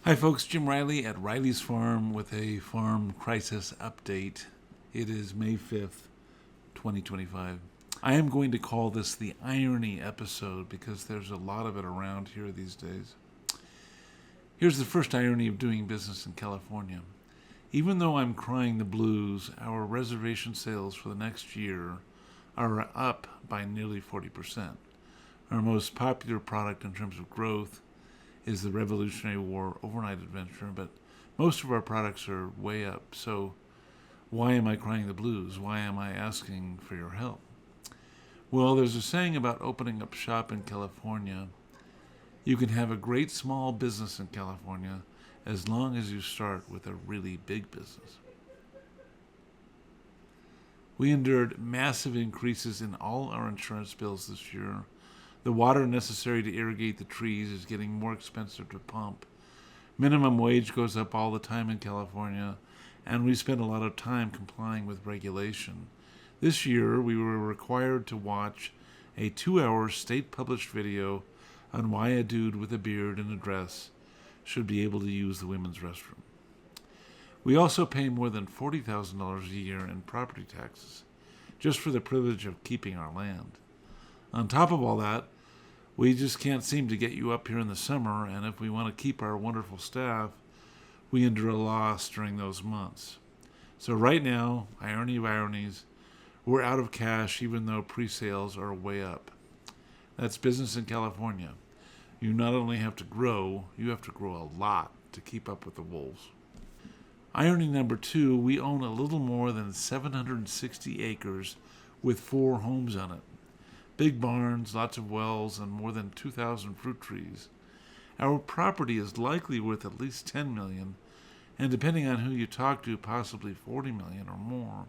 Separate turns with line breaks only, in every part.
Hi folks, Jim Riley at Riley's Farm with a farm crisis update. It is May 5th, 2025. I am going to call this the irony episode because there's a lot of it around here these days. Here's the first irony of doing business in California. Even though I'm crying the blues, our reservation sales for the next year are up by nearly 40%. Our most popular product in terms of growth is the Revolutionary War Overnight Adventure, but most of our products are way up. So why am I crying the blues? Why am I asking for your help? Well, there's a saying about opening up shop in California. You can have a great small business in California as long as you start with a really big business. We endured massive increases in all our insurance bills this year. The water necessary to irrigate the trees is getting more expensive to pump. Minimum wage goes up all the time in California, and we spend a lot of time complying with regulation. This year, we were required to watch a 2-hour state-published video on why a dude with a beard and a dress should be able to use the women's restroom. We also pay more than $40,000 a year in property taxes, just for the privilege of keeping our land. On top of all that, we just can't seem to get you up here in the summer, and if we want to keep our wonderful staff, we endure a loss during those months. So right now, irony of ironies, we're out of cash even though pre-sales are way up. That's business in California. You not only have to grow, you have to grow a lot to keep up with the wolves. Irony number 2, we own a little more than 760 acres with 4 homes on it. Big barns, lots of wells, and more than 2,000 fruit trees. Our property is likely worth at least $10 million, and depending on who you talk to, possibly $40 million or more.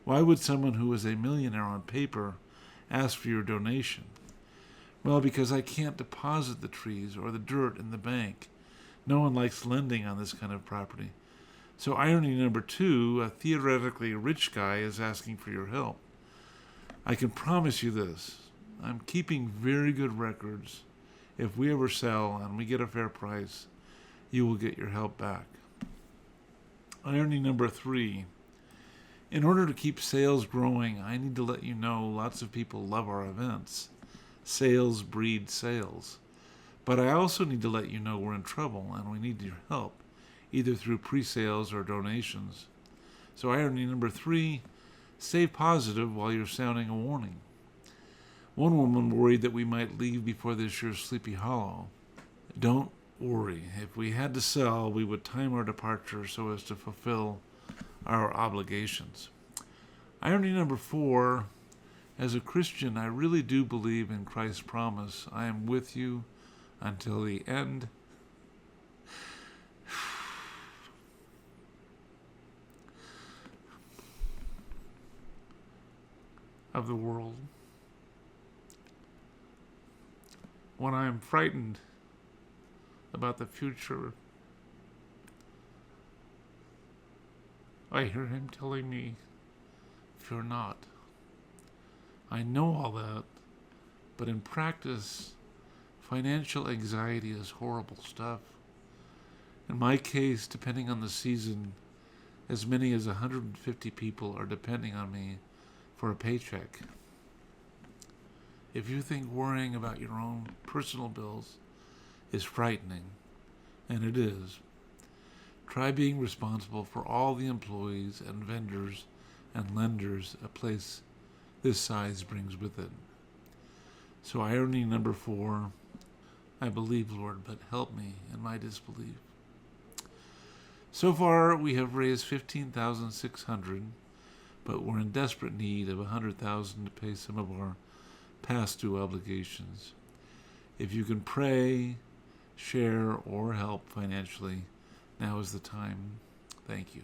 Why would someone who is a millionaire on paper ask for your donation? Well, because I can't deposit the trees or the dirt in the bank. No one likes lending on this kind of property. So irony number 2, a theoretically rich guy is asking for your help. I can promise you this, I'm keeping very good records. If we ever sell and we get a fair price, you will get your help back. Irony number 3, in order to keep sales growing, I need to let you know lots of people love our events. Sales breed sales. But I also need to let you know we're in trouble and we need your help, either through pre-sales or donations. So irony number 3, stay positive while you're sounding a warning. One woman worried that we might leave before this year's Sleepy Hollow. Don't worry. If we had to sell, we would time our departure so as to fulfill our obligations. Irony number 4, as a Christian, I really do believe in Christ's promise. I am with you until the end of the world. When I am frightened about the future, I hear him telling me, fear not. I know all that, but in practice, financial anxiety is horrible stuff. In my case, depending on the season, as many as 150 people are depending on me for a paycheck. If you think worrying about your own personal bills is frightening, and it is, try being responsible for all the employees and vendors and lenders a place this size brings with it. So irony number 4, I believe, Lord, but help me in my disbelief. So far, we have raised $15,600, but we're in desperate need of $100,000 to pay some of our past due obligations. If you can pray, share, or help financially, now is the time. Thank you.